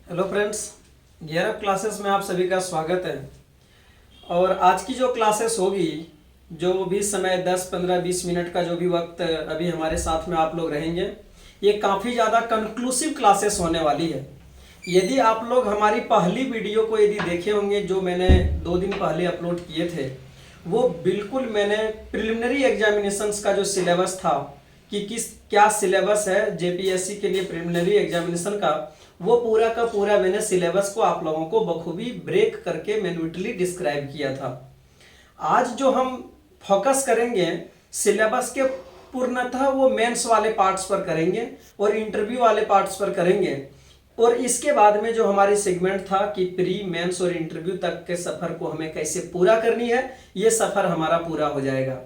Hello friends, gear up classes में आप सभी का स्वागत है। और आज की जो क्लासेस होगी, जो भी समय 10, 15, 20 मिनट का जो भी वक्त अभी हमारे साथ में आप लोग रहेंगे, ये काफ़ी ज़्यादा कंक्लूसिव क्लासेस होने वाली है। यदि आप लोग हमारी पहली वीडियो को यदि देखे होंगे जो मैंने 2 दिन पहले अपलोड किए थे, वो बिल्कुल मैंने प्रिलिमिनरी एग्जामिनेशंस का जो सिलेबस था कि किस क्या सिलेबस है जेपीएससी के लिए प्रिलिमिनरी एग्जामिनेशन का, वो पूरा का पूरा मैंने सिलेबस को आप लोगों को बखूबी ब्रेक करके मैन्युअली डिस्क्राइब किया था। आज जो हम फोकस करेंगे सिलेबस के पूर्णतः वो मेंस वाले पार्ट्स पर करेंगे और इंटरव्यू वाले पार्ट्स पर करेंगे। और इसके बाद में जो हमारी सेगमेंट था कि प्री मेंस और इंटरव्यू तक के सफर को हमें कैसे पूरा करनी है, ये सफर हमारा पूरा हो जाएगा।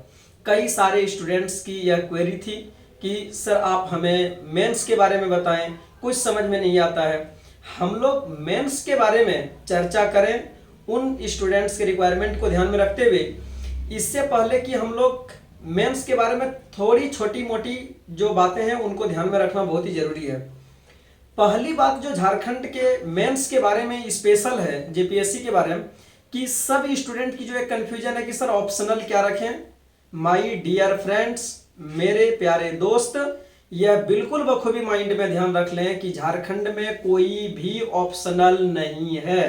कई सारे स्टूडेंट्स की यह क्वेरी थी कि सर आप हमें मेंस के बारे में बताएं, कुछ समझ में नहीं आता है। हम लोग मेंस के बारे में चर्चा करें उन स्टूडेंट्स के रिक्वायरमेंट को ध्यान में रखते हुए, इससे पहले कि हम लोग मेंस के बारे में थोड़ी छोटी मोटी जो बातें हैं उनको ध्यान में रखना बहुत ही जरूरी है। पहली बात जो झारखंड के मेंस के बारे में स्पेशल है जेपीएससी के बारे में, कि सब स्टूडेंट की जो एक कंफ्यूजन है कि सर ऑप्शनल क्या रखें। माय डियर फ्रेंड्स, मेरे प्यारे दोस्त, यह बिल्कुल बखूबी माइंड में ध्यान रख लें कि झारखंड में कोई भी ऑप्शनल नहीं है।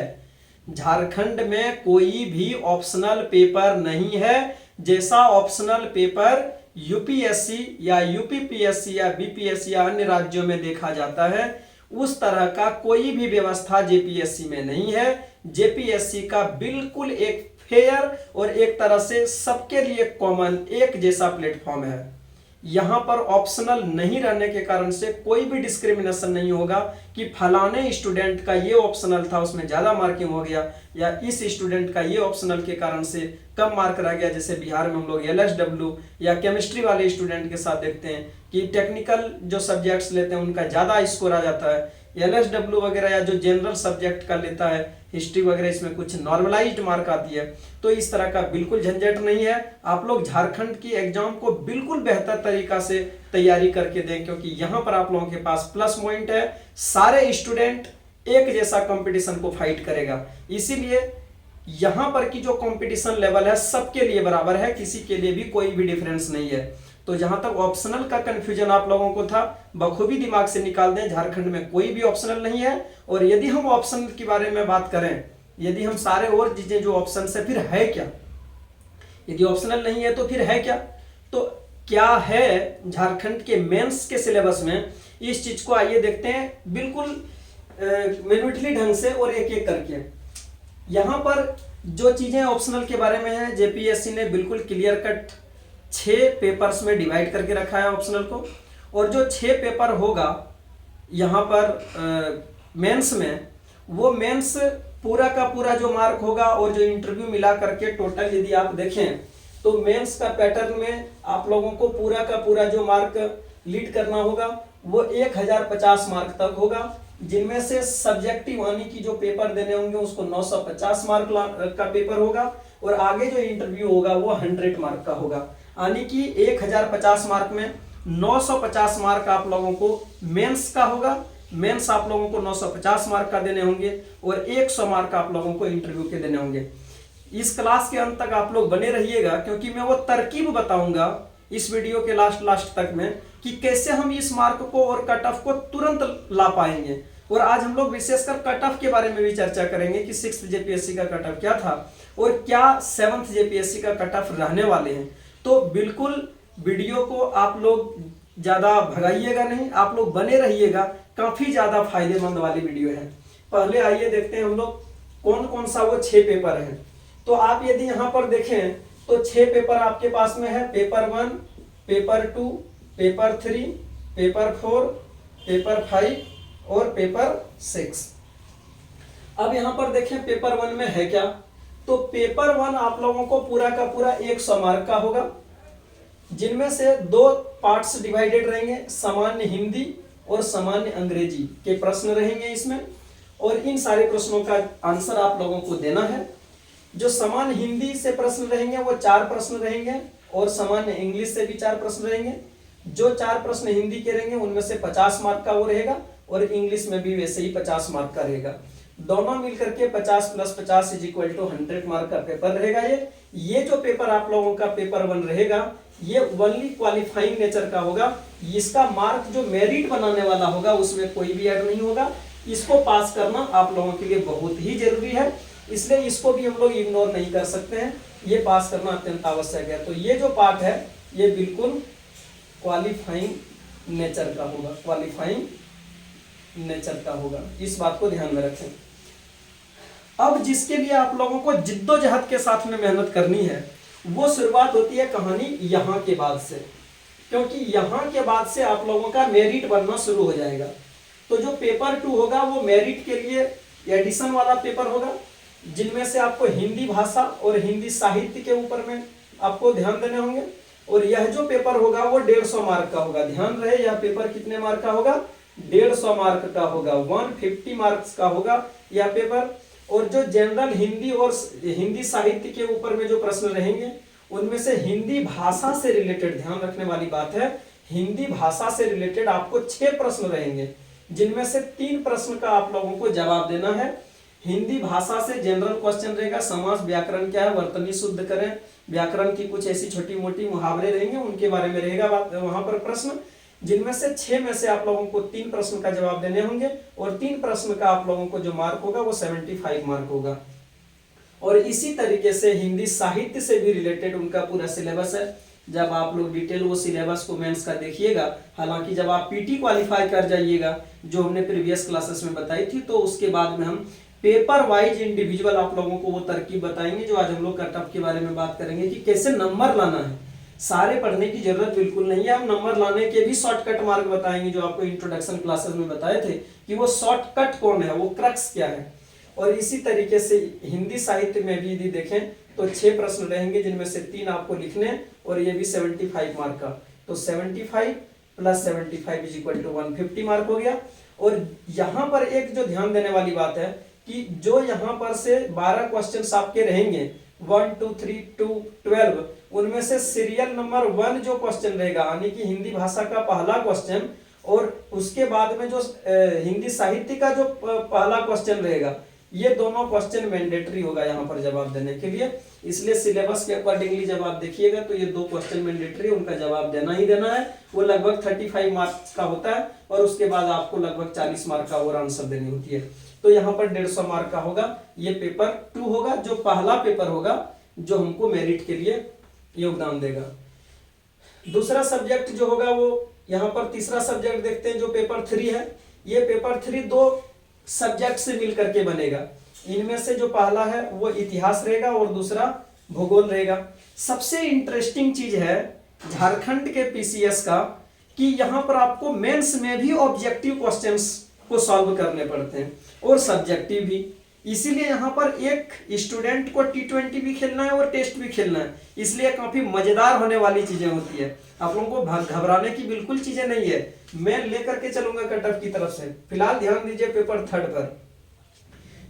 झारखंड में कोई भी ऑप्शनल पेपर नहीं है। जैसा ऑप्शनल पेपर यूपीएससी या यूपीपीएससी या बीपीएससी या अन्य राज्यों में देखा जाता है, उस तरह का कोई भी व्यवस्था जेपीएससी में नहीं है। जेपीएससी का बिल्कुल एक फेयर और एक तरह से सबके लिए कॉमन एक जैसा प्लेटफॉर्म है। यहां पर ऑप्शनल नहीं रहने के कारण से कोई भी डिस्क्रिमिनेशन नहीं होगा कि फलाने स्टूडेंट का ये ऑप्शनल था उसमें ज्यादा मार्किंग हो गया, या इस स्टूडेंट का ये ऑप्शनल के कारण से कम मार्क रह गया। जैसे बिहार में हम लोग एलएसडब्ल्यू या केमिस्ट्री वाले स्टूडेंट के साथ देखते हैं कि टेक्निकल जो सब्जेक्ट्स लेते हैं उनका ज्यादा स्कोर आ जाता है। एलएसडब्ल्यू वगैरह या जो जनरल सब्जेक्ट का लेता है, हिस्ट्री वगैरह, इसमें कुछ नॉर्मलाइज्ड मार्क आती है। तो इस तरह का बिल्कुल झंझट नहीं है। आप लोग झारखंड की एग्जाम को बिल्कुल बेहतर तरीका से तैयारी करके दें, क्योंकि यहाँ पर आप लोगों के पास प्लस पॉइंट है। सारे स्टूडेंट एक जैसा कंपटीशन को फाइट करेगा, इसीलिए यहां पर की जो कंपटीशन लेवल है सबके लिए बराबर है, किसी के लिए भी कोई भी डिफरेंस नहीं है। तो जहां तक ऑप्शनल का कंफ्यूजन आप लोगों को था, बखूबी दिमाग से निकाल दें, झारखंड में कोई भी ऑप्शनल नहीं है। और यदि हम ऑप्शनल के बारे में बात करें, यदि हम सारे और चीजें जो ऑप्शन से, फिर है क्या? यदि ऑप्शनल नहीं है तो फिर है क्या? तो क्या है झारखंड के मेंस के सिलेबस में, इस चीज को आइए देखते हैं बिल्कुल मैन्युअली ढंग से और एक एक करके। यहां पर जो चीजें ऑप्शनल के बारे में है, जेपीएससी ने बिल्कुल क्लियर कट 6 पेपर्स में डिवाइड करके रखा है ऑप्शनल को। और जो 6 पेपर होगा यहाँ पर मेंस में, वो मेंस पूरा का पूरा जो मार्क होगा और जो इंटरव्यू मिला करके टोटल यदि आप देखें तो मेंस का पैटर्न में आप लोगों को पूरा का पूरा जो मार्क लीड करना होगा वो 1050 मार्क तक होगा, जिनमें से सब्जेक्टिव यानी कि जो पेपर देने होंगे उसको 950 मार्क का पेपर होगा, और आगे जो इंटरव्यू होगा वो 100 मार्क का होगा। यानी कि 1050 मार्क में 950 मार्क आप लोगों को मेंस का होगा। मेंस आप लोगों को 950 मार्क का देने होंगे और 100 मार्क आप लोगों को इंटरव्यू के देने होंगे। इस क्लास के अंत तक आप लोग बने रहिएगा, क्योंकि मैं वो तरकीब बताऊंगा इस वीडियो के लास्ट तक में कि कैसे हम इस मार्क को और कट ऑफ को तुरंत ला पाएंगे। और आज हम लोग विशेषकर कट ऑफ के बारे में भी चर्चा करेंगे कि 6th जेपीएससी का कट ऑफ क्या था और क्या 7th जेपीएससी का कट ऑफ रहने वाले हैं। तो बिल्कुल वीडियो को आप लोग ज्यादा भगाइएगा नहीं, आप लोग बने रहिएगा, काफी ज्यादा फायदेमंद वाली वीडियो है। पहले आइए देखते हैं हम लोग कौन कौन सा वो 6 पेपर है। तो आप यदि यहाँ पर देखें तो 6 पेपर आपके पास में है। Paper 1, paper 2, paper 3, paper 4, paper 5 और पेपर 6। अब यहाँ पर देखें पेपर 1 में है क्या। तो पेपर 1 आप लोगों को पूरा का पूरा 100 मार्क का होगा, जिनमें से 2 पार्ट्स डिवाइडेड रहेंगे, सामान्य हिंदी और सामान्य अंग्रेजी के प्रश्न रहेंगे इसमें। और इन सारे प्रश्नों का आंसर आप लोगों को देना है। जो सामान्य हिंदी से प्रश्न रहेंगे वो 4 प्रश्न रहेंगे और सामान्य इंग्लिश से भी 4 प्रश्न रहेंगे। जो 4 प्रश्न हिंदी के रहेंगे उनमें से 50 मार्क का वो रहेगा और इंग्लिश में भी वैसे ही 50 मार्क का रहेगा। दोनों मिलकर के 50 + 50 = 100 मार्क का पेपर रहेगा। ये जो पेपर आप लोगों का पेपर 1 रहेगा ये ओनली क्वालिफाइंग नेचर का होगा। इसका मार्क जो मेरिट बनाने वाला होगा उसमें कोई भी ऐड नहीं होगा। इसको पास करना आप लोगों के लिए बहुत ही जरूरी है, इसलिए इसको भी हम लोग इग्नोर नहीं कर सकते हैं। ये पास करना अत्यंत आवश्यक है। तो ये जो पार्ट है ये बिल्कुल क्वालिफाइंग नेचर का होगा, क्वालिफाइंग नेचर का होगा, इस बात को ध्यान में रखें। अब जिसके लिए आप लोगों को जिद्दोजहद के साथ में मेहनत करनी है वो शुरुआत होती है कहानी यहाँ के बाद से, क्योंकि यहाँ के बाद से आप लोगों का मेरिट बनना शुरू हो जाएगा। तो जो पेपर 2 होगा वो मेरिट के लिए एडिशन वाला पेपर होगा, जिनमें से आपको हिंदी भाषा और हिंदी साहित्य के ऊपर में आपको ध्यान देने होंगे। और यह जो पेपर होगा वो 150 मार्क का होगा। ध्यान रहे यह पेपर कितने मार्क का होगा, 150 मार्क का होगा, 150 मार्क्स का होगा यह पेपर। और जो जनरल हिंदी और हिंदी साहित्य के ऊपर में जो प्रश्न रहेंगे उनमें से हिंदी भाषा से रिलेटेड, ध्यान रखने वाली बात है, हिंदी भाषा से रिलेटेड आपको 6 प्रश्न रहेंगे, जिनमें से 3 प्रश्न का आप लोगों को जवाब देना है। हिंदी भाषा से जनरल क्वेश्चन रहेगा, समास व्याकरण क्या है, वर्तनी शुद्ध करें, व्याकरण की कुछ ऐसी छोटी मोटी मुहावरे रहेंगे उनके बारे में रहेगा वहां पर प्रश्न, जिनमें से 6 में से आप लोगों को 3 प्रश्न का जवाब देने होंगे। और 3 प्रश्न का आप लोगों को जो मार्क होगा वो 75 मार्क होगा। और इसी तरीके से हिंदी साहित्य से भी रिलेटेड उनका पूरा सिलेबस है। जब आप लोग डिटेल वो सिलेबस को मेंस का देखिएगा, हालांकि जब आप पीटी क्वालिफाई कर जाइएगा जो हमने प्रीवियस क्लासेस में बताई थी, तो उसके बाद में हम पेपर वाइज इंडिविजुअल आप लोगों को वो तरकीब बताएंगे जो आज हम लोग कट ऑफ के बारे में बात करेंगे कि कैसे नंबर लाना है। सारे पढ़ने की जरूरत बिल्कुल नहीं है, हम नंबर लाने के भी शॉर्टकट मार्ग बताएंगे जो आपको इंट्रोडक्शन क्लासेस में बताए थे कि वो शॉर्टकट कौन है, वो क्रक्स क्या है। और इसी तरीके से हिंदी साहित्य में भी यदि देखें तो 6 प्रश्न रहेंगे, जिनमें से 3 आपको लिखने और ये भी 75 मार्क का। तो 75 + 75 = 150 मार्क हो गया। और यहाँ पर एक जो ध्यान देने वाली बात है कि जो यहाँ पर से 12 क्वेश्चन आपके रहेंगे 1 2 3 2 12, उनमें से सीरियल नंबर 1 जो क्वेश्चन रहेगा यानी कि हिंदी भाषा का पहला क्वेश्चन, और उसके बाद में जो हिंदी साहित्य का जो पहला क्वेश्चन रहेगा, ये दोनों क्वेश्चन मैंडेटरी होगा यहाँ पर जवाब देने के लिए। इसलिए सिलेबस के अकॉर्डिंगली जब आप देखिएगा तो ये 2 क्वेश्चन मैंडेटरी, उनका जवाब देना ही देना है। वो लगभग 35 मार्क्स का होता है और उसके बाद आपको लगभग 40 मार्क का और आंसर देनी होती है। तो यहाँ पर 150 मार्क का होगा। ये पेपर 2 होगा, जो पहला पेपर होगा जो हमको मेरिट के लिए योगदान देगा। दूसरा सब्जेक्ट जो होगा वो यहाँ पर तीसरा सब्जेक्ट देखते हैं जो पेपर 3 है। ये पेपर 3 2 सब्जेक्ट से मिलकर के बनेगा। इनमें से जो पहला है वो इतिहास रहेगा और दूसरा भूगोल रहेगा। सबसे इंटरेस्टिंग चीज है झारखंड के पीसीएस का कि यहाँ पर आपको मेंस में भी ऑब्जेक्टिव क्वेश्चंस को सॉल्व करने पड़ते हैं और सब्जेक्टिव भी। इसीलिए यहाँ पर एक स्टूडेंट को T20 भी खेलना है और टेस्ट भी खेलना है, इसलिए काफी मजेदार होने वाली चीजें होती है। आप लोगों को घबराने की बिल्कुल चीजें नहीं है, मैं लेकर के चलूंगा कट ऑफ की तरफ से। फिलहाल ध्यान दीजिए पेपर 3 पर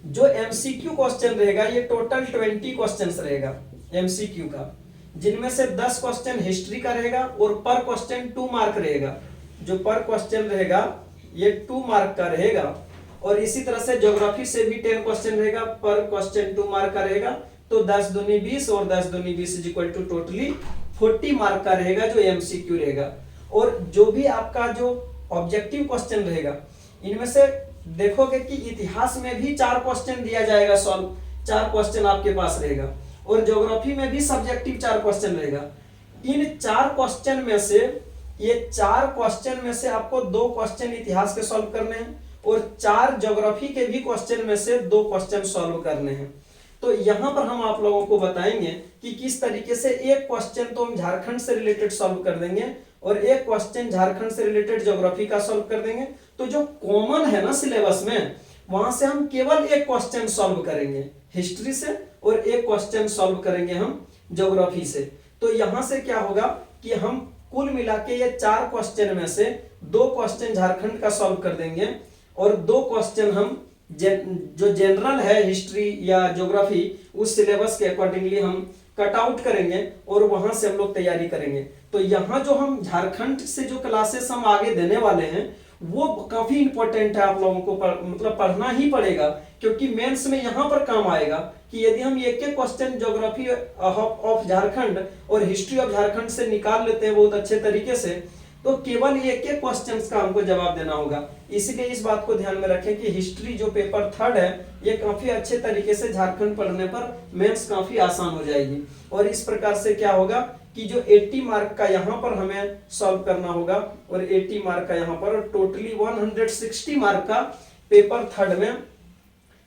जो MCQ क्वेश्चन रहेगा, ये टोटल 20 क्वेश्चन रहेगा MCQ का, जिनमें से 10 क्वेश्चन हिस्ट्री का रहेगा और पर क्वेश्चन 2 मार्क रहेगा। जो पर क्वेश्चन रहेगा ये 2 मार्क का रहेगा। और इसी तरह से ज्योग्राफी से भी 10 क्वेश्चन रहेगा, पर क्वेश्चन 2 मार्क का रहेगा। तो 10 दूनी 20 और 10 दूनी 20 = टोटली 40 मार्क का रहेगा जो MCQ रहेगा। और जो भी आपका जो ऑब्जेक्टिव क्वेश्चन रहेगा, इनमें से देखोगे कि इतिहास में भी 4 क्वेश्चन दिया जाएगा सॉल्व, 4 क्वेश्चन आपके पास रहेगा। और ज्योग्राफी में भी सब्जेक्टिव 4 क्वेश्चन रहेगा। इन 4 क्वेश्चन में से, ये 4 क्वेश्चन में से आपको 2 क्वेश्चन इतिहास के सॉल्व करने हैं और 4 ज्योग्राफी के भी क्वेश्चन में से 2 क्वेश्चन सॉल्व करने हैं। तो यहाँ पर हम आप लोगों को बताएंगे कि किस तरीके से एक क्वेश्चन तो हम झारखंड से रिलेटेड सॉल्व कर देंगे और एक क्वेश्चन झारखंड से रिलेटेड ज्योग्राफी का सॉल्व कर देंगे। तो जो कॉमन है ना सिलेबस में, वहां से हम केवल एक क्वेश्चन सॉल्व करेंगे हिस्ट्री से और एक क्वेश्चन सॉल्व करेंगे हम ज्योग्राफी से। तो यहां से क्या होगा कि हम कुल मिला के ये 4 क्वेश्चन में से 2 क्वेश्चन झारखंड का सॉल्व कर देंगे और 2 क्वेश्चन हम जो जनरल है हिस्ट्री या ज्योग्राफी उस सिलेबस के अकॉर्डिंगली हम कट आउट करेंगे और वहां से हम लोग तैयारी करेंगे। तो यहाँ जो हम झारखंड से जो क्लासेस हम आगे देने वाले हैं वो काफी इंपॉर्टेंट है, आप लोगों को मतलब पढ़ना ही पड़ेगा, क्योंकि मेंस में यहाँ पर काम आएगा कि यदि हम एक एक क्वेश्चन ज्योग्राफी ऑफ झारखंड और हिस्ट्री ऑफ झारखंड से निकाल लेते हैं बहुत अच्छे तरीके से, तो केवल एक एक क्वेश्चन का हमको जवाब देना होगा। इसलिए इस बात को ध्यान में रखें कि हिस्ट्री जो पेपर 3 है ये काफी अच्छे तरीके से झारखंड पढ़ने पर मेंस काफी आसान हो जाएगी। और इस प्रकार से क्या होगा कि जो 80 मार्क का यहाँ पर हमें सॉल्व करना होगा और 80 मार्क का यहाँ पर, टोटली 160 मार्क का पेपर 3 में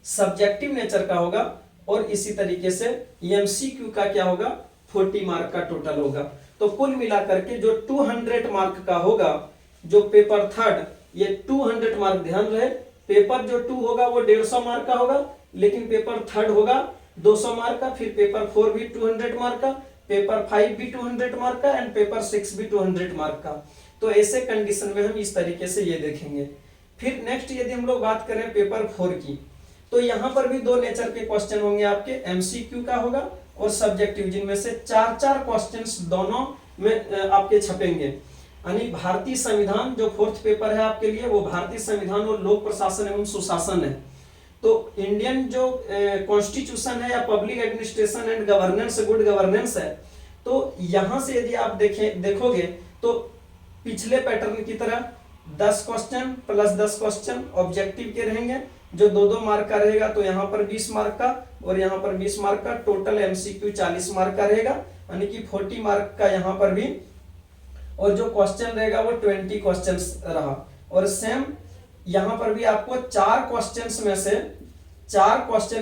सब्जेक्टिव नेचर का होगा। और इसी तरीके से एमसीक्यू का क्या होगा, 40 मार्क का टोटल होगा। तो कुल मिलाकर के जो 200 मार्क का होगा जो पेपर 3, ये 200 मार्क, ध्यान रहे पेपर जो 2 होगा वो 150 मार्क का होगा, लेकिन पेपर 3 होगा 200 मार्क का, फिर पेपर 4 भी 200 मार्क का, पेपर 5 भी 200 मार्क का एंड पेपर 6 भी 200 मार्क का। तो ऐसे कंडीशन में हम इस तरीके से ये देखेंगे। फिर नेक्स्ट यदि हम लोग बात करें पेपर 4 की, तो यहाँ पर भी 2 नेचर के क्वेश्चन होंगे आपके, एमसीक्यू का होगा और सब्जेक्टिव, जिनमें से 4-4 क्वेश्चंस दोनों में आपके छपेंगे। यानी भारतीय संविधान जो 4th पेपर है आपके लिए, वो भारतीय संविधान और लोक प्रशासन एवं सुशासन है। तो इंडियन जो कॉन्स्टिट्यूशन है या public administration and governance, good governance है, तो यहां से यदि आप देखोगे तो पिछले पैटर्न की तरह 10 क्वेश्चन प्लस 10 क्वेश्चन ऑब्जेक्टिव के रहेंगे, जो 2-2 मार्क का रहेगा, तो यहाँ पर 20 मार्क का और यहाँ पर 20 मार्क का, टोटल एमसीक्यू 40 मार्क का रहेगा, यानी कि 40 मार्क का यहाँ पर भी। और जो क्वेश्चन रहेगा वो 20 क्वेश्चन रहा। और सेम यहाँ पर भी आपको 4 क्वेश्चन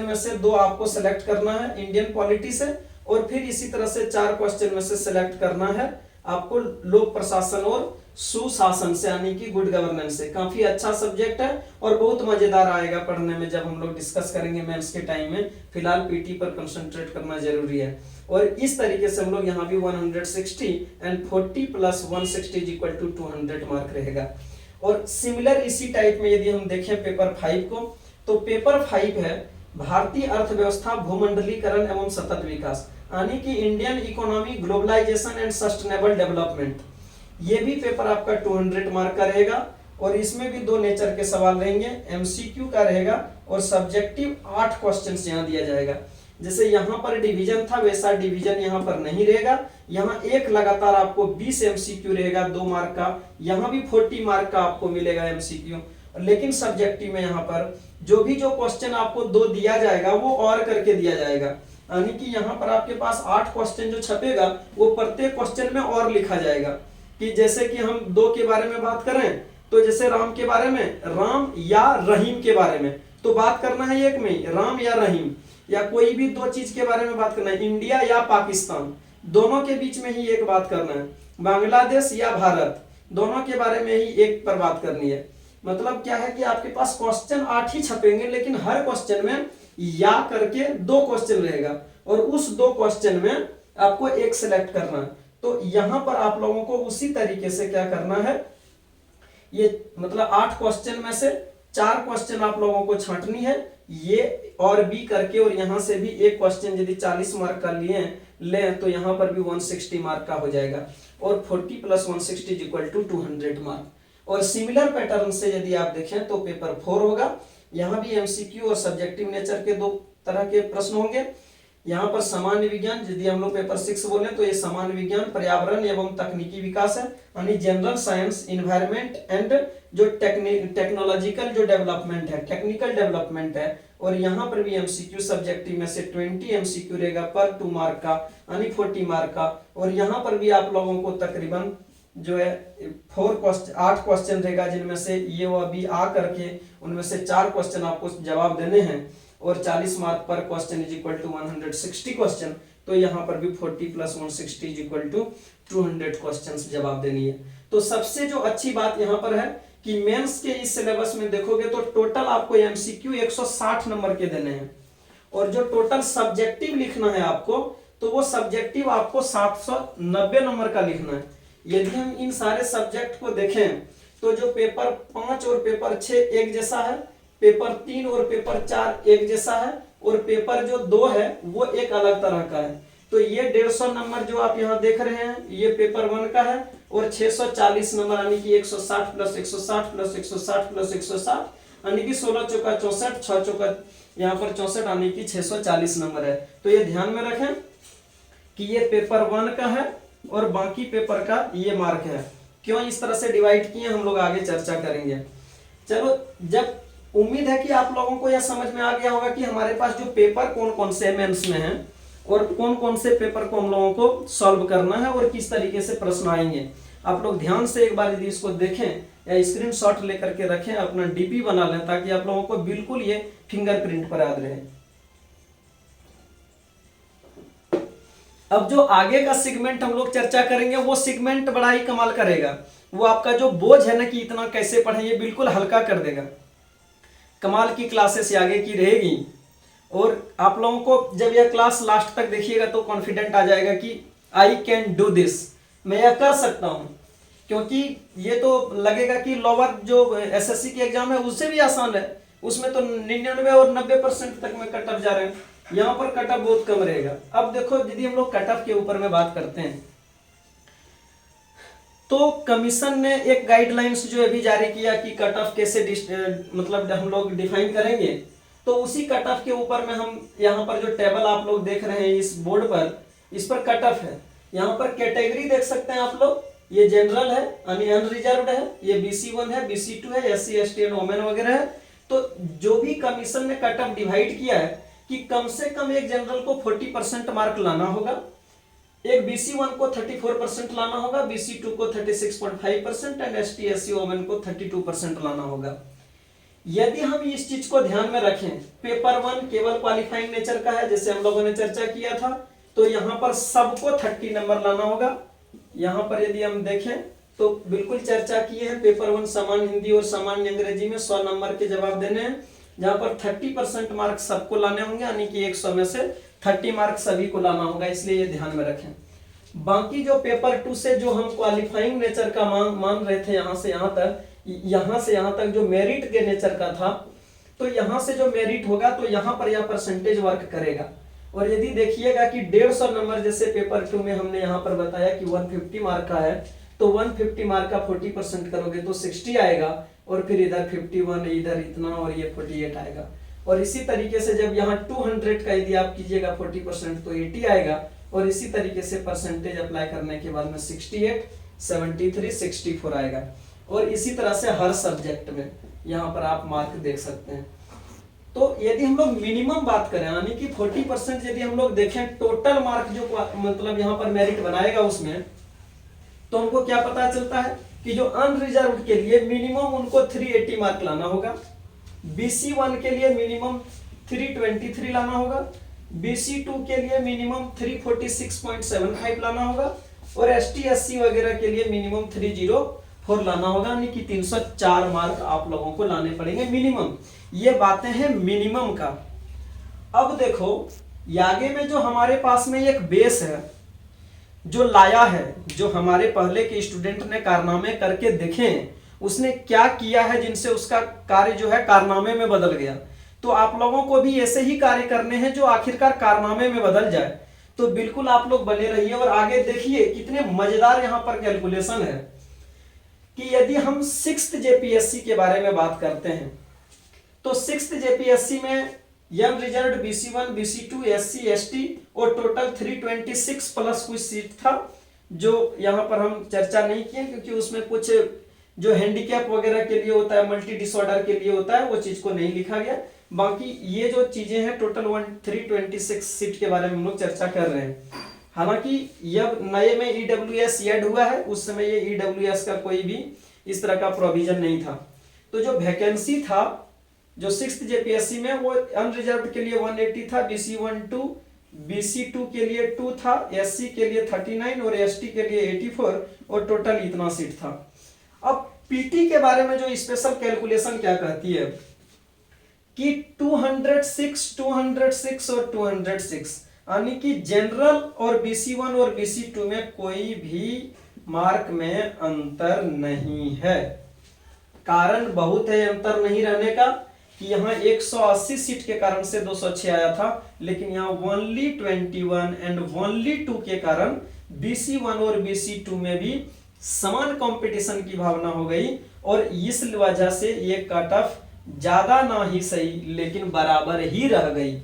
में से 2 आपको सेलेक्ट करना है इंडियन पॉलिटी से, और फिर इसी तरह से 4 क्वेश्चन में से सेलेक्ट करना है आपको लोक प्रशासन और सुशासन से, यानी कि गुड गवर्नेंस से। काफी अच्छा सब्जेक्ट है और बहुत मजेदार आएगा पढ़ने में जब हम लोग डिस्कस करेंगे मेंस के टाइम में। फिलहाल पीटी पर कंसंट्रेट करना जरूरी है। और इस तरीके से हम लोग यहाँ भी 160 and 40 plus 160 equal to 200 mark रहेगा। और सिमिलर इसी टाइप में यदि हम देखें पेपर 5 को, तो पेपर 5 है भारतीय अर्थव्यवस्था, भूमंडलीकरण एवं सतत विकास, यानी कि Indian economy, globalization and sustainable development. ये भी पेपर आपका 200 मार्क का रहेगा और इसमें भी 2 नेचर के सवाल रहेंगे, एमसीक्यू का रहेगा और सब्जेक्टिव 8 क्वेश्चंस यहाँ दिया जाएगा। जैसे यहाँ पर डिवीजन था वैसा डिवीजन यहाँ पर नहीं रहेगा, यहाँ एक लगातार आपको 20 एमसीक्यू रहेगा 2 मार्क का, यहाँ भी 40 मार्क का आपको मिलेगा एमसीक्यू। लेकिन सब्जेक्टिव में यहाँ पर जो क्वेश्चन आपको 2 दिया जाएगा वो और करके दिया जाएगा, यानी कि यहाँ पर आपके पास 8 क्वेश्चन जो छपेगा वो प्रत्येक क्वेश्चन में और लिखा जाएगा। कि जैसे कि हम 2 के बारे में बात करें तो जैसे राम के बारे में, राम या रहीम के बारे में तो बात करना है एक में, राम या रहीम, या कोई भी 2 चीज के बारे में बात करना है, इंडिया या पाकिस्तान, दोनों के बीच में ही एक बात करना है, बांग्लादेश या भारत, दोनों के बारे में ही एक पर बात करनी है। मतलब क्या है कि आपके पास क्वेश्चन 8 ही छपेंगे, लेकिन हर क्वेश्चन में या करके 2 क्वेश्चन रहेगा और उस 2 क्वेश्चन में आपको एक सिलेक्ट करना है। तो यहां पर आप लोगों को उसी तरीके से क्या करना है, ये मतलब 8 क्वेश्चन में से 4 क्वेश्चन आप लोगों को छांटनी है, ये और बी करके, और यहां से भी एक क्वेश्चन यदि 40 मार्क का लें तो यहां पर भी 160 मार्क का हो जाएगा और 40 प्लस 160 इक्वल टू 200 मार्क। और सिमिलर पैटर्न से यदि आप देखें तो पेपर 4 होगा, यहाँ भी एमसीक्यू और सब्जेक्टिव नेचर के 2 तरह के प्रश्न होंगे। यहाँ पर सामान्य विज्ञान, यदि हम लोग पेपर 6 बोले तो ये सामान्य विज्ञान, पर्यावरण एवं तकनीकी विकास है, यानी जनरल साइंस, इन्वायरमेंट एंड जो टेक्नोलॉजिकल जो डेवलपमेंट है, टेक्निकल डेवलपमेंट है। और यहाँ पर भी एमसीक्यू सब्जेक्टिव में से 20 एमसीक्यू रहेगा पर 2 मार्क का, यानी 40 मार्क का। और यहाँ पर भी आप लोगों को तकरीबन जो है 8 क्वेश्चन रहेगा, जिनमें से ये वो अभी आ करके उनमें से 4 क्वेश्चन आपको जवाब देने हैं और 40 मार्क पर question is equal to 160 question. तो यहाँ पर भी 40 plus 160 is equal to 200 question जवाब देनी है। तो सबसे जो अच्छी बात यहाँ पर है कि मेंस के इस सिलेबस में देखोगे तो टोटल आपको एमसीक्यू 160 नंबर के देने हैं और जो टोटल सब्जेक्टिव लिखना है आपको, तो वो सब्जेक्टिव आपको 790 नंबर का लिखना है। यदि हम इन सारे सब्जेक्ट को देखें तो जो पेपर 5 और पेपर 6 एक जैसा है, पेपर 3 और पेपर 4 एक जैसा है, और पेपर जो 2 है वो एक अलग तरह का है। तो ये 150 नंबर जो आप यहाँ देख रहे हैं ये पेपर 1 का है, और 640 नंबर यानी कि 160 प्लस 160 प्लस 160 प्लस 160 यानी कि 16 चौका 64, 6 चौका यहाँ पर 64 यानी कि 640 नंबर है। तो ये ध्यान में रखें कि ये पेपर 1 का है और बाकी पेपर का ये मार्क है। क्यों इस तरह से डिवाइड किए हम लोग आगे चर्चा करेंगे। चलो, जब उम्मीद है कि आप लोगों को यह समझ में आ गया होगा कि हमारे पास जो पेपर कौन कौन से मेंस में हैं और कौन कौन से पेपर को हम लोगों को सॉल्व करना है और किस तरीके से प्रश्न आएंगे। आप लोग ध्यान से एक बार यदि इसको देखें या स्क्रीनशॉट लेकर के रखें, अपना डीपी बना लें ताकि आप लोगों को बिल्कुल ये फिंगरप्रिंट पर याद रहे। अब जो आगे का सेगमेंट हम लोग चर्चा करेंगे वो सेगमेंट बड़ा ही कमाल करेगा। वो आपका जो बोझ है ना कि इतना कैसे पढ़ें, ये बिल्कुल हल्का कर देगा। कमाल की क्लासेस आगे की रहेगी और आप लोगों को जब यह क्लास लास्ट तक देखिएगा तो कॉन्फिडेंट आ जाएगा कि आई कैन डू दिस, मैं यह कर सकता हूं। क्योंकि ये तो लगेगा कि लोअर जो एसएससी के एग्जाम है उससे भी आसान है, उसमें तो 99 और 90% तक में कट ऑफ जा रहे हैं, यहाँ पर कट ऑफ बहुत कम रहेगा। अब देखो यदि हम लोग कट ऑफ के ऊपर में बात करते हैं तो कमीशन ने एक गाइडलाइंस जो अभी जारी किया कि कट ऑफ कैसे मतलब हम लोग डिफाइन करेंगे, तो उसी कट ऑफ के ऊपर में हम यहाँ पर जो टेबल आप लोग देख रहे हैं इस बोर्ड पर, इस पर कट ऑफ है। यहाँ पर कैटेगरी देख सकते हैं आप लोग, ये जनरल है यानी अनरिजर्व्ड है, ये BC1 है, BC2 है, SC ST एंड वोमेन वगैरह है। तो जो भी कमीशन ने कट ऑफ डिवाइड किया है कि कम से कम एक जनरल को 40% मार्क लाना होगा, एक BC1 को 34% लाना होगा, BC2 को 36.5% एंड ST SC वोमेन को 32% लाना होगा। यदि हम इस चीज को ध्यान में रखें, पेपर 1 केवल क्वालिफाइंग नेचर का है जैसे हम लोगों ने चर्चा किया था, तो यहाँ पर सबको 30 नंबर लाना होगा। यहाँ पर यदि हम देखें तो बिल्कुल चर्चा किए हैं, पेपर 1 सामान्य हिंदी और सामान्य अंग्रेजी में 100 नंबर के जवाब देने हैं, जहां पर 30% मार्क सबको लाने होंगे यानी कि 100 में से 30 मार्क सभी को लाना होगा, इसलिए ये ध्यान में रखें। बाकी जो पेपर 2 से जो हम क्वालिफाइंग नेचर का मान रहे थे यहाँ से यहाँ तक जो मेरिट के नेचर का था, तो यहाँ से जो मेरिट होगा तो यहाँ पर यह परसेंटेज वर्क करेगा। और यदि देखिएगा कि 150 नंबर जैसे पेपर 2 में हमने यहाँ पर बताया कि 150 मार्क का है, तो 150 मार्क का 40% करोगे तो 60 आएगा, और फिर इधर 51, इधर इतना, और ये 48 आएगा। और इसी तरीके से जब यहाँ 200 का यदि आप कीजिएगा 40% तो 80 आएगा, और इसी तरीके से परसेंटेज अप्लाई करने के बाद में 68, 73, 64 आएगा। और इसी तरह से हर सब्जेक्ट में यहाँ पर आप मार्क देख सकते हैं। तो यदि हम लोग मिनिमम बात करें यानी कि 40% यदि हम लोग देखें टोटल मार्क जो मतलब यहाँ पर मेरिट बनाएगा उसमें, तो हमको क्या पता चलता है कि जो अनरिजर्व्ड के लिए मिनिमम उनको 380 मार्क लाना होगा, BC1 के लिए मिनिमम 323 लाना होगा, BC2 के लिए मिनिमम 346.75 लाना होगा, और ST SC वगैरह के लिए मिनिमम 304 लाना होगा, यानी कि 304 मार्क आप लोगों को लाने पड़ेंगे मिनिमम। ये बातें हैं मिनिमम का। अब देखो आगे में जो हमारे पास में एक बेस है जो लाया है, जो हमारे पहले के स्टूडेंट ने कारनामे करके देखे, उसने क्या किया है जिनसे उसका कार्य जो है कारनामे में बदल गया। तो आप लोगों को भी ऐसे ही कार्य करने हैं जो आखिरकार कारनामे में बदल जाए। तो बिल्कुल आप लोग बने रहिए और आगे देखिए कितने मजेदार यहाँ पर कैलकुलेशन है कि यदि हम 6th JPSC के बारे में बात करते हैं तो 6th JPSC में young reserve BC1, BC2, SC, ST और टोटल 326 प्लस कुछ सीट था, जो यहाँ पर हम चर्चा नहीं किए क्योंकि उसमें कुछ जो हैंडीकैप वगैरह के लिए होता है, मल्टी डिसऑर्डर के लिए होता है, वो चीज को नहीं लिखा गया। बाकी ये जो चीजें हैं टोटल 326 सीट के बारे में हम लोग चर्चा कर रहे हैं। हालांकि यह नए में EWS ऐड हुआ है, उस समय ये EWS का कोई भी इस तरह का प्रोविजन नहीं था। तो जो वैकेंसी था जो 6th JPSC में वो अनरिजर्व्ड के लिए 180 था, BC1 2, BC2 के लिए 2 था, SC के लिए 39 और ST के लिए 84 और टोटल इतना सीट था। अब PT के बारे में जो स्पेशल कैलकुलेशन क्या कहती है कि 206 और 206 यानी कि जनरल और BC1 और BC2 में कोई भी मार्क में अंतर नहीं है। कारण बहुत है अंतर नहीं रहने का कि यहाँ 180 सीट के कारण से 206 आया था, लेकिन यहाँ ओनली 21 एंड ओनली 2 के कारण BC1 और BC2 में भी समान कंपटीशन की भावना हो गई, और इस वजह से ये कट ऑफ ज्यादा ना ही सही लेकिन बराबर ही रह गई।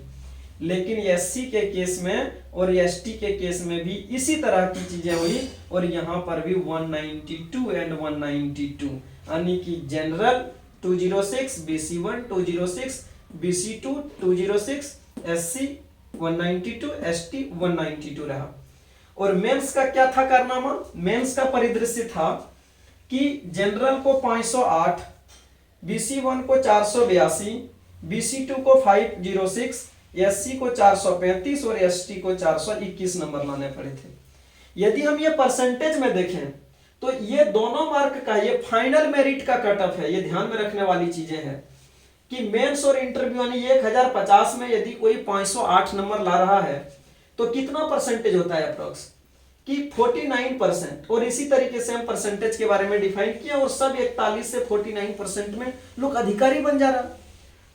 लेकिन SC के केस में और ST के केस में भी इसी तरह की चीजें हुई, और यहाँ पर भी 192 एंड 192, यानी कि general 206, BC1 206, BC2 206, SC 192, ST 192 रहा। और मेंस का क्या था कारनामा? मेंस का परिदृश्य था कि जनरल को 508, BC1 को 482, BC2 को 506, SC को 435 और ST को 421 नंबर लाने पड़े थे। यदि हम ये परसेंटेज में देखें तो ये दोनों मार्क का ये फाइनल मेरिट का कट ऑफ है। ये ध्यान में रखने वाली चीजें हैं कि मेंस और इंटरव्यू यानी 1050 में यदि कोई 508 नंबर ला रहा है तो कितना परसेंटेज होता है अप्रोक्स कि 49%। और इसी तरीके से हम परसेंटेज के बारे में डिफाइन किया, और सब 41 से 49% में लोग अधिकारी बन जा रहा।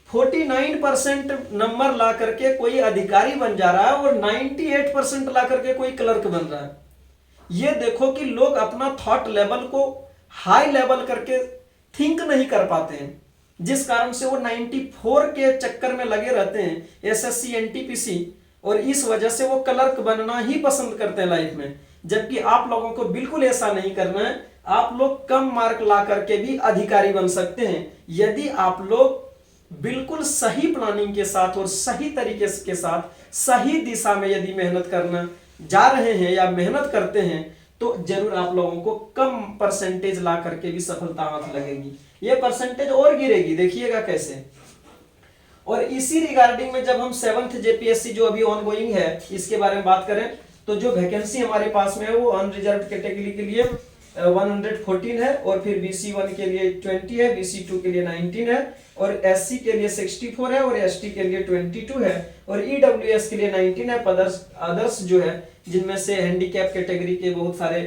49% नंबर ला करके कोई अधिकारी बन जा रहा है और 98% ला करके कोई क्लर्क बन रहा है। ये देखो कि लोग अपना थॉट लेवल को हाई लेवल करके थिंक नहीं कर पाते हैं, जिस कारण से वो 94 के चक्कर में लगे रहते हैं SSC NTPC, और इस वजह से वो क्लर्क बनना ही पसंद करते हैं लाइफ में। जबकि आप लोगों को बिल्कुल ऐसा नहीं करना है। आप लोग कम मार्क ला करके भी अधिकारी बन सकते हैं यदि आप लोग बिल्कुल सही प्लानिंग के साथ और सही तरीके के साथ सही दिशा में यदि मेहनत करना जा रहे हैं या मेहनत करते हैं, तो जरूर आप लोगों को कम परसेंटेज ला करके भी सफलता हाथ लगेगी। ये परसेंटेज और गिरेगी, देखिएगा कैसे। और इसी रिगार्डिंग में जब हम 7th JPSC जो अभी ऑनगोइंग है इसके बारे में बात करें, तो जो वैकेंसी हमारे पास में है वो अनरिजर्व कैटेगरी के लिए 114 है, और फिर BC1 के लिए 20 है, BC2 के लिए 19 है, और SC के लिए 64 है, और ST के लिए 22 है, और EWS के लिए 19 है। अदर्स जो है जिनमें से हैंडीकैप कैटेगरी के बहुत सारे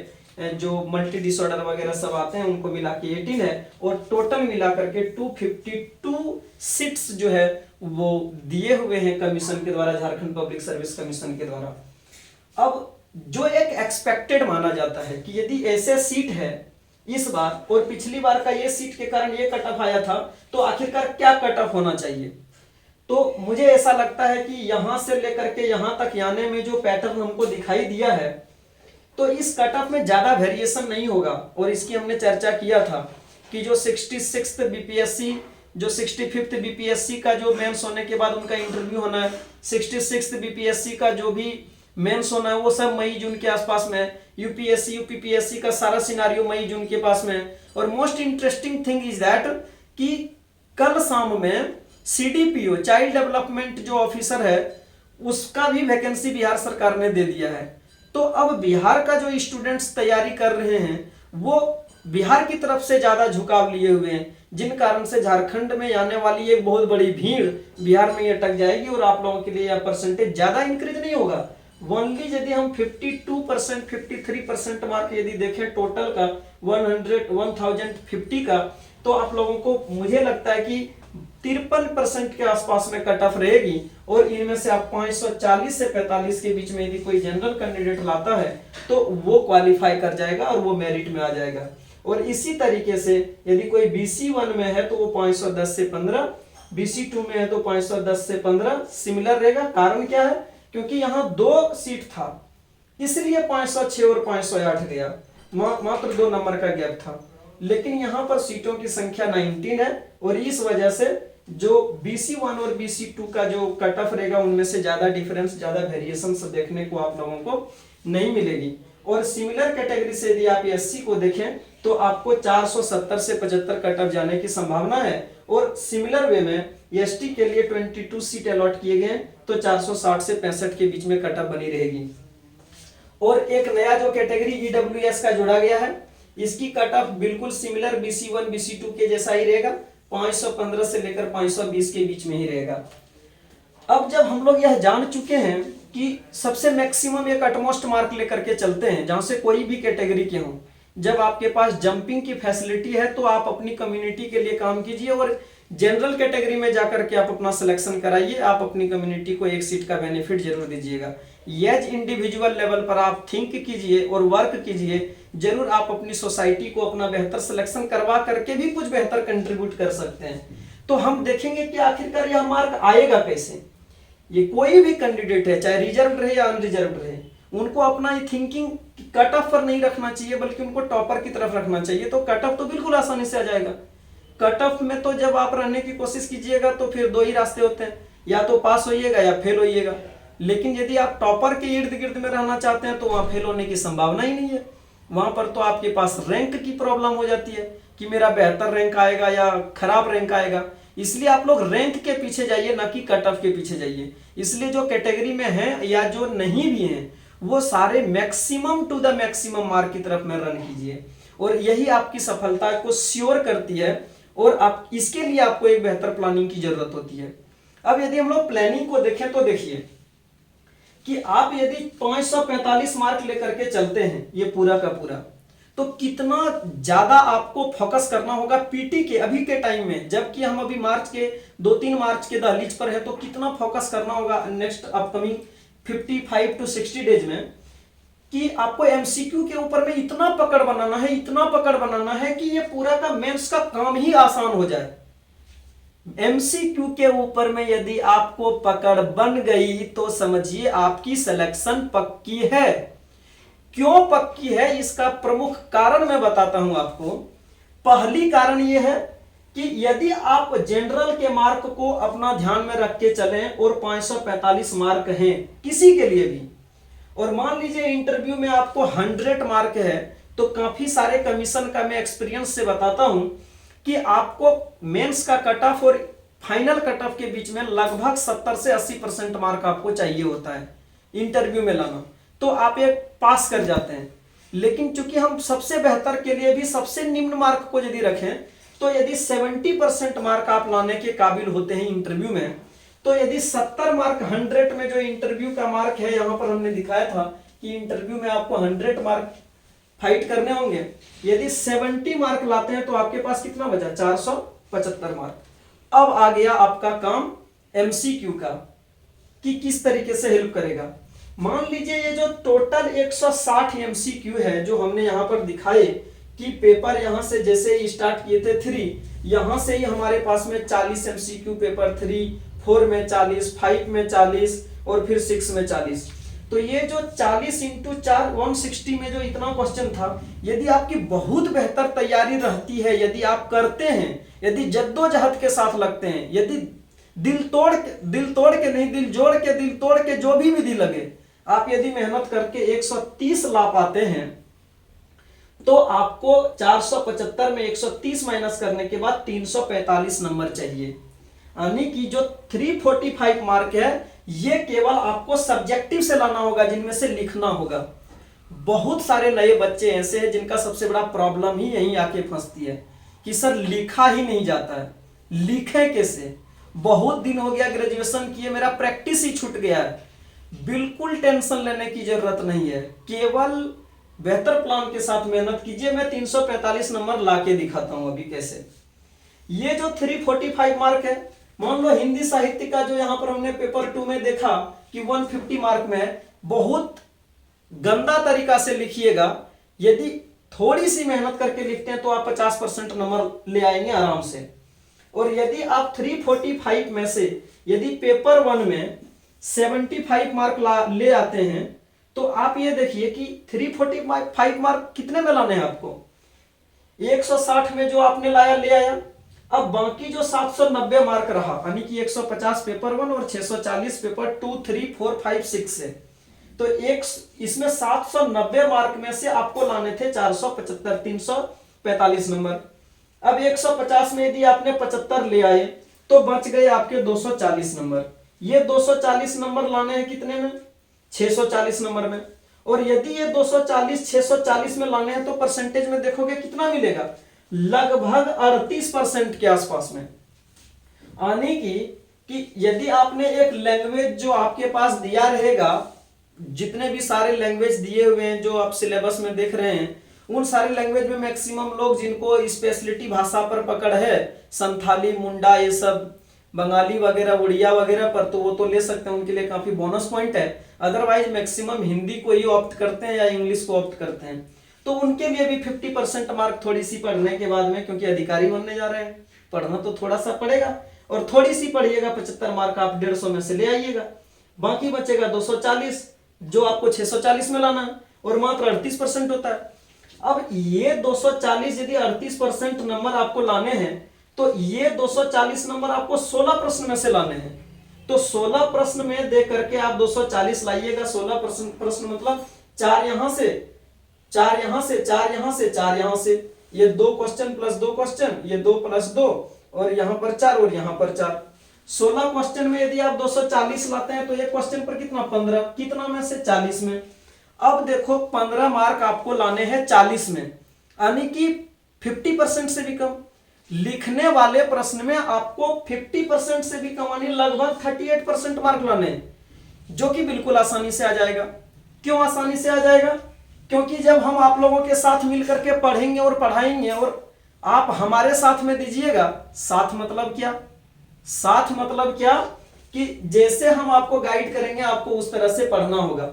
जो मल्टी डिसऑर्डर वगैरह सब आते हैं उनको मिला के 18 है, और टोटल मिला करके 252 सीट्स जो है वो दिए हुए हैं कमीशन के द्वारा, झारखंड पब्लिक सर्विस कमीशन के द्वारा। अब जो एक एक्सपेक्टेड माना जाता है कि यदि ऐसे सीट है इस बार और पिछली बार का ये सीट के कारण ये कट ऑफ आया था, तो आखिरकार क्या कट ऑफ होना चाहिए। तो मुझे ऐसा लगता है कि यहां से लेकर के यहां तक आने में जो पैटर्न हमको दिखाई दिया है, तो इस कट ऑफ में ज्यादा वेरिएशन नहीं होगा। और इसकी हमने चर्चा किया था कि जो 66th BPSC, जो 65th BPSC का जो मेंस होने के बाद उनका इंटरव्यू होना है, 66th BPSC का जो भी मेंस होना है वो सब मई जून के आसपास में है, UPSC UPPSC का सारा सिनारियो मई जून के पास में है। और most interesting thing is that कि कल शाम में CDPO चाइल्ड डेवलपमेंट जो ऑफिसर है उसका भी वैकेंसी बिहार सरकार ने दे दिया है। तो अब बिहार का जो स्टूडेंट्स तैयारी कर रहे हैं वो बिहार की तरफ से ज्यादा झुकाव लिए हुए हैं, जिन कारण से झारखंड में आने वाली एक बहुत बड़ी भीड़ बिहार में अटक जाएगी, और आप लोगों के लिए यह परसेंटेज ज्यादा इंक्रीज नहीं होगा। ओनली यदि हम 52% 53% मार्क यदि देखें टोटल का 1050 का, तो आप लोगों को मुझे लगता है कि 53% के आसपास में कट ऑफ रहेगी। और इनमें से आप 540 से 45 के बीच में यदि कोई जनरल कैंडिडेट लाता है तो वो क्वालिफाई कर जाएगा और वो मेरिट में आ जाएगा। और इसी तरीके से यदि कोई BC1 में है तो वो 510 से 15, BC2 में है तो 510 से 15 सिमिलर रहेगा। कारण क्या है? क्योंकि यहाँ 2 सीट था इसलिए 506 और 508 गया, मात्र 2 नंबर का गैप था। लेकिन यहाँ पर सीटों की संख्या 19 है, और इस वजह से जो BC1 और BC2 का जो कट ऑफ रहेगा उनमें से ज्यादा डिफरेंस, ज्यादा वेरिएशन देखने को आप लोगों को नहीं मिलेगी। और सिमिलर कैटेगरी से यदि आप SC को देखें तो आपको 470 से 75 कट ऑफ जाने की संभावना है। और सिमिलर वे में ST के लिए 22 सीट अलॉट किए गए, तो 460 से 65 के बीच में कट ऑफ बनी रहेगी। और एक नया जो कैटेगरी EWS का जोड़ा गया है, इसकी कट ऑफ बिल्कुल सिमिलर BC1 BC2 के जैसा ही रहेगा, 515 से लेकर 520 के बीच में ही रहेगा। अब जब हम लोग यह जान चुके हैं कि सबसे मैक्सिमम एक अटमोस्ट मार्क लेकर के चलते हैं जहां से कोई भी कैटेगरी के हों, जब आपके पास जंपिंग की फैसिलिटी है तो आप अपनी कम्युनिटी के लिए काम कीजिए। और जनरल कैटेगरी में जाकर के आप अपना सिलेक्शन कराइए, आप अपनी कम्युनिटी को एक सीट का बेनिफिट जरूर दीजिएगा। एज इंडिविजुअल लेवल पर आप थिंक कीजिए और वर्क कीजिए, जरूर आप अपनी सोसाइटी को अपना बेहतर सिलेक्शन करवा करके भी कुछ बेहतर कंट्रीब्यूट कर सकते हैं। तो हम देखेंगे कि आखिरकार यह मार्क आएगा कैसे। ये कोई भी कैंडिडेट है, चाहे रिजर्व रहे या अनरिजर्व रहे, उनको अपना ये थिंकिंग कट ऑफ पर नहीं रखना चाहिए, बल्कि उनको टॉपर की तरफ रखना चाहिए। तो कट ऑफ तो बिल्कुल आसानी से आ जाएगा। कट ऑफ में तो जब आप रहने की कोशिश कीजिएगा तो फिर दो ही रास्ते होते हैं, या तो पास होइएगा या फेल होइएगा। लेकिन यदि आप टॉपर के इर्द गिर्द में रहना चाहते हैं तो वहां फेल होने की संभावना ही नहीं है। वहां पर तो आपके पास रैंक की प्रॉब्लम हो जाती है कि मेरा बेहतर रैंक आएगा या खराब रैंक आएगा। इसलिए आप लोग रैंक के पीछे जाइए, ना कि कट ऑफ के पीछे जाइए। इसलिए जो कैटेगरी में है या जो नहीं भी हैं, वो सारे maximum to the maximum mark की तरफ में रन कीजिए, और यही आपकी सफलता को श्योर करती है। और आप इसके लिए आपको एक बेहतर प्लानिंग की जरूरत होती है। अब यदि हम लोग प्लानिंग को देखें तो देखिए कि आप यदि 545 मार्क लेकर के चलते हैं ये पूरा का पूरा, तो कितना ज्यादा आपको फोकस करना होगा पीटी के अभी के टाइम में, जबकि हम अभी मार्च के 2-3 मार्च के दहलीज पर है। तो कितना फोकस करना होगा नेक्स्ट अपकमिंग 55 to 60 डेज में, कि आपको एमसीक्यू के ऊपर में इतना पकड़ बनाना है, इतना पकड़ बनाना है कि ये पूरा का मेंस का काम ही आसान हो जाए। एमसीक्यू के ऊपर में यदि आपको पकड़ बन गई तो समझिए आपकी सिलेक्शन पक्की है। क्यों पक्की है, इसका प्रमुख कारण मैं बताता हूं आपको। पहली कारण यह है कि यदि आप जनरल के मार्क को अपना ध्यान में रख के चलें और 545 मार्क हैं किसी के लिए भी, और मान लीजिए इंटरव्यू में आपको 100 मार्क है, तो काफी सारे कमीशन का मैं एक्सपीरियंस से बताता हूं कि आपको मेंस का कट ऑफ और फाइनल कट ऑफ के बीच में लगभग 70 से 80% मार्क आपको चाहिए होता है इंटरव्यू में लाना, तो आप एक पास कर जाते हैं। लेकिन चूंकि हम सबसे बेहतर के लिए भी सबसे निम्न मार्क को यदि रखें, तो यदि 70% मार्क आप लाने के काबिल होते हैं इंटरव्यू में, तो यदि 70 मार्क 100 में जो इंटरव्यू का मार्क है, यहां पर हमने दिखाया था कि इंटरव्यू में आपको 100 मार्क फाइट करने होंगे, यदि 70 मार्क लाते हैं तो आपके पास कितना बचा, 475 मार्क। अब आ गया आपका काम एमसीक्यू का कि किस तरीके से हेल्प करेगा। मान लीजिए ये जो टोटल 160 एमसीक्यू है जो हमने यहां पर दिखाए कि पेपर यहां से जैसे ही स्टार्ट किए थे 3, यहां से ही हमारे पास में 40 एमसीक्यू पेपर 3, 4 में 40, 5 में 40 और फिर 6 में 40। तो ये जो 40 × 4 160 में जो इतना क्वेश्चन था, यदि आपकी बहुत बेहतर तैयारी रहती है, यदि आप करते हैं, यदि जद्दोजहद के साथ लगते हैं, यदि दिल तोड़ के नहीं, दिल जोड़ के, दिल तोड़ के जो भी विधि लगे, आप यदि मेहनत करके 130 ला पाते हैं, तो आपको 475 में 130 माइनस करने के बाद 345 नंबर चाहिए। यानी कि जो 345 मार्क है ये केवल आपको सब्जेक्टिव से लाना होगा, जिनमें से लिखना होगा। बहुत सारे नए बच्चे ऐसे हैं जिनका सबसे बड़ा प्रॉब्लम ही यहीं आके फंसती है कि सर लिखा ही नहीं जाता है, लिखे कैसे, बहुत दिन हो गया ग्रेजुएशन किए, मेरा प्रैक्टिस ही छूट गया है। बिल्कुल टेंशन लेने की जरूरत नहीं है, केवल बेहतर प्लान के साथ मेहनत कीजिए। मैं 345 नंबर लाके दिखाता हूं अभी कैसे। ये जो 345 मार्क है, मान लो हिंदी साहित्य का जो यहां पर हमने पेपर 2 में देखा कि 150 मार्क में है, बहुत गंदा तरीका से लिखिएगा। यदि थोड़ी सी मेहनत करके लिखते हैं तो आप 50% नंबर ले आएंगे आराम से। और यदि आप 345 में से यदि पेपर 1 में 75 मार्क ले आते हैं, तो आप ये देखिए कि 345 मार्क कितने में लाने हैं आपको, 160 में जो आपने लाया ले आया। अब बाकी जो 790 मार्क रहा, यानी कि 150 पेपर 1 और 640 पेपर 2, 3, 4, 5, 6 से, तो इसमें 790 मार्क में से आपको लाने थे 475, 345 नंबर। अब 150 में यदि आपने 75 ले आए तो बच गए आपके 240 नंबर। ये 240 नंबर लाने हैं कितने में, 640 नंबर में। और यदि ये 240 640 में लाने हैं तो परसेंटेज में देखोगे कितना मिलेगा, लगभग 38% के आसपास में। यानी कि यदि आपने एक लैंग्वेज जो आपके पास दिया रहेगा, जितने भी सारे लैंग्वेज दिए हुए हैं जो आप सिलेबस में देख रहे हैं, उन सारी लैंग्वेज में मैक्सिमम लोग जिनको स्पेशलिटी भाषा पर पकड़ है, संथाली, मुंडा, ये सब बंगाली वगैरह, उड़िया वगैरह पर, तो वो तो ले सकते हैं, उनके लिए काफी बोनस पॉइंट है। अदरवाइज मैक्सिमम हिंदी को ही ऑप्ट करते हैं या इंग्लिश को ऑप्ट करते हैं, तो उनके लिए भी 50% मार्क थोड़ी सी पढ़ने के बाद में, क्योंकि अधिकारी बनने जा रहे हैं, पढ़ना तो थोड़ा सा पड़ेगा, और थोड़ी सी पढ़िएगा, 75 मार्क आप 150 में से ले आइएगा। बाकी बचेगा 240, जो आपको 640 में लाना है, और मात्र 38% होता है। अब ये 240 यदि 38% नंबर आपको लाने हैं, तो ये 240 नंबर आपको 16 प्रश्न में से लाने हैं। तो 16 प्रश्न में दे करके आप 240 लाइएगा। 16 प्रश्न मतलब 4 यहां से, 4 यहां से, 4 यहां से, 4 यहां से, ये 2 क्वेश्चन प्लस 2 क्वेश्चन, ये 2 प्लस 2, और यहां पर 4 और यहां पर 4। 16 क्वेश्चन में यदि आप 240 लाते हैं तो एक क्वेश्चन पर कितना, 15, कितना में से, 40 में। अब देखो 15 मार्क आपको लाने हैं 40 में, यानी कि 50% से भी कम। लिखने वाले प्रश्न में आपको 50% से भी कम, यानी लगभग 38% मार्क लाने हैं, जो कि बिल्कुल आसानी से आ जाएगा। क्यों आसानी से आ जाएगा? क्योंकि जब हम आप लोगों के साथ मिलकर के पढ़ेंगे और पढ़ाएंगे, और आप हमारे साथ में दीजिएगा, साथ मतलब क्या, साथ मतलब क्या कि जैसे हम आपको गाइड करेंगे आपको उस तरह से पढ़ना होगा।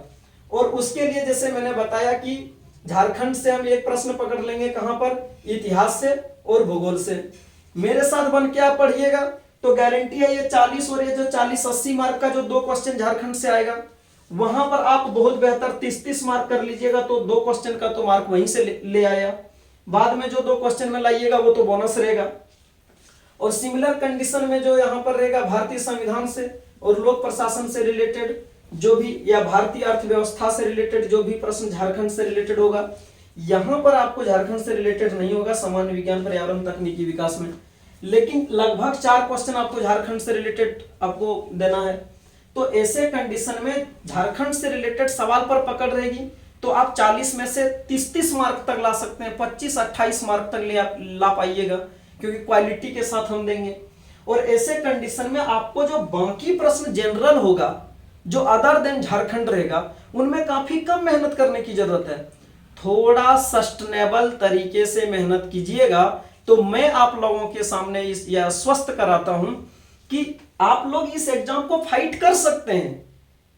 और उसके लिए जैसे मैंने बताया कि झारखंड से हम एक प्रश्न पकड़ लेंगे, कहां पर, इतिहास से और भूगोल से। मेरे साथ बन के आप पढ़िएगा तो गारंटी है ये 40 और ये जो 40-80 मार्क का जो 2 क्वेश्चन झारखंड से आएगा, वहां पर आप बहुत बेहतर 30-30 मार्क कर लीजिएगा, तो 2 क्वेश्चन का तो मार्क वहीं से ले आया। बाद में जो 2 क्वेश्चन में लाइएगा वो तो बोनस रहेगा। और सिमिलर कंडीशन में जो यहां पर रहेगा भारतीय संविधान से और लोक प्रशासन से रिलेटेड जो भी, या भारतीय अर्थव्यवस्था से रिलेटेड जो भी प्रश्न झारखंड से रिलेटेड होगा, यहां पर आपको झारखंड से रिलेटेड नहीं होगा, सामान्य विज्ञान, पर्यावरण, तकनीकी विकास में, लेकिन लगभग 4 क्वेश्चन आपको झारखंड से रिलेटेड आपको देना है। तो ऐसे कंडीशन में झारखंड से रिलेटेड सवाल पर पकड़ रहेगी तो आप 40 में से 30-30 मार्क तक ला सकते हैं, 25-28 मार्क तक ला पाइएगा, क्योंकि क्वालिटी के साथ हम देंगे। और ऐसे कंडीशन में आपको जो बाकी प्रश्न जनरल होगा, जो अदर देन झारखंड रहेगा, उनमें काफी कम मेहनत करने की जरूरत है। थोड़ा सस्टेनेबल तरीके से मेहनत कीजिएगा, तो मैं आप लोगों के सामने यह आश्वस्त कराता हूं कि आप लोग इस एग्जाम को फाइट कर सकते हैं।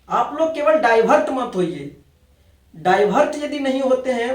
आप लोग केवल डाइवर्ट मत होइए। डाइवर्ट यदि नहीं होते हैं,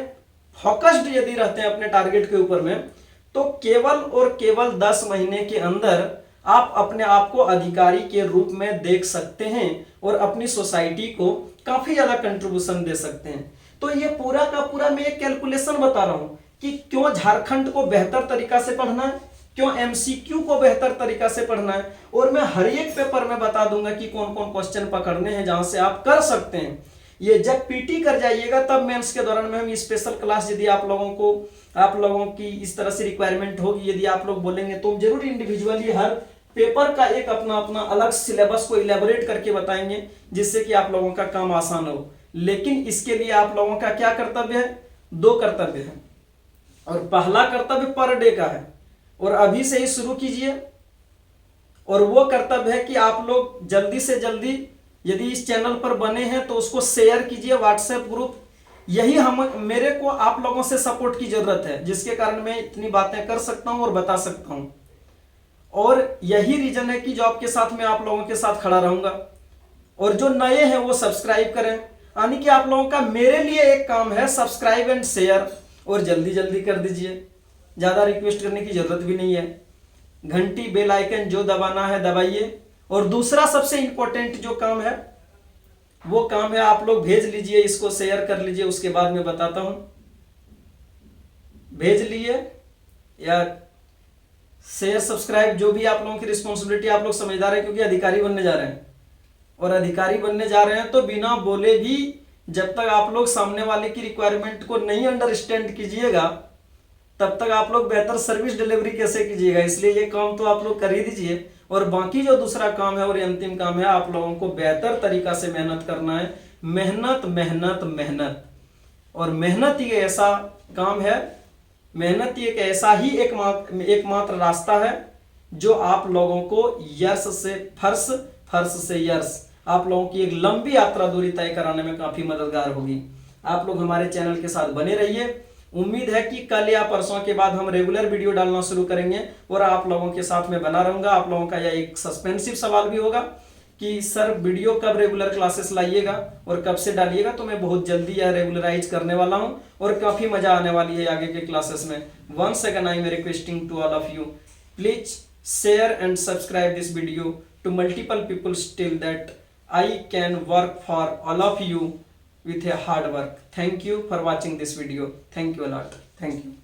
फोकस्ड यदि रहते हैं अपने टारगेट के ऊपर में, तो केवल और केवल 10 महीने के अंदर आप अपने आप को अधिकारी के रूप में देख सकते हैं और अपनी सोसाइटी को काफी ज्यादा कंट्रीब्यूशन दे सकते हैं। तो ये पूरा का पूरा मैं एक कैलकुलेशन बता रहा हूं कि क्यों झारखंड को बेहतर तरीका से पढ़ना है, क्यों एमसीक्यू को बेहतर तरीका से पढ़ना है, और मैं हर एक पेपर में बता दूंगा कि कौन कौन क्वेश्चन पकड़ने हैं जहां से आप कर सकते हैं। ये जब पीटी कर जाइएगा तब मेंस के दौरान में हम स्पेशल क्लास, यदि आप लोगों की इस तरह से रिक्वायरमेंट होगी, यदि आप लोग बोलेंगे तो हम जरूर इंडिविजुअली हर पेपर का एक अपना अपना अलग सिलेबस को इलेबोरेट करके बताएंगे, जिससे कि आप लोगों का काम आसान हो। लेकिन इसके लिए आप लोगों का क्या कर्तव्य है? 2 कर्तव्य है। और पहला कर्तव्य पर डे का है, और अभी से ही शुरू कीजिए। और वो कर्तव्य है कि आप लोग जल्दी से जल्दी, यदि इस चैनल पर बने हैं तो उसको शेयर कीजिए, व्हाट्सएप ग्रुप। यही मेरे को आप लोगों से सपोर्ट की जरूरत है, जिसके कारण मैं इतनी बातें कर सकता हूं और बता सकता हूं। और यही रीजन है कि जो आपके साथ में आप लोगों के साथ खड़ा रहूंगा। और जो नए हैं वो सब्सक्राइब करें, यानी कि आप लोगों का मेरे लिए एक काम है, सब्सक्राइब एंड शेयर, और जल्दी जल्दी कर दीजिए। ज्यादा रिक्वेस्ट करने की जरूरत भी नहीं है। घंटी बेल आइकन जो दबाना है दबाइए। और दूसरा सबसे इंपॉर्टेंट जो काम है वो काम है, आप लोग भेज लीजिए, इसको शेयर कर लीजिए, उसके बाद मैं बताता हूं। भेज लिए या शेयर सब्सक्राइब, जो भी आप लोगों की रिस्पॉन्सिबिलिटी, आप लोग समझदार हैं, क्योंकि अधिकारी बनने जा रहे हैं। और अधिकारी बनने जा रहे हैं तो बिना बोले भी, जब तक आप लोग सामने वाले की रिक्वायरमेंट को नहीं अंडरस्टैंड कीजिएगा, तब तक आप लोग बेहतर सर्विस डिलीवरी कैसे कीजिएगा। इसलिए ये काम तो आप लोग कर ही दीजिए। और बाकी जो दूसरा काम है और अंतिम काम है, आप लोगों को बेहतर तरीका से मेहनत करना है। मेहनत मेहनत मेहनत। और मेहनत ही ऐसा काम है, मेहनत ही एक ऐसा ही एकमात्र रास्ता है जो आप लोगों को यर्स से फर्श, फर्श से यर्स, आप लोगों की एक लंबी यात्रा दूरी तय कराने में काफी मददगार होगी। आप लोग हमारे चैनल के साथ बने रहिए। उम्मीद है कि कल या परसों के बाद हम रेगुलर वीडियो डालना शुरू करेंगे और आप लोगों के साथ में बना रहूंगा। आप लोगों का यह एक सस्पेंसिव सवाल भी होगा कि सर वीडियो कब रेगुलर क्लासेस लाइएगा और कब से डालिएगा, तो मैं बहुत जल्दी यह रेगुलराइज करने वाला हूं और काफी मजा आने वाली है आगे के क्लासेस में। Once again I am requesting to all of you, please share and subscribe this video to multiple people till that I can work for all of you with a hard work. Thank you for watching this video. Thank you a lot. Thank you.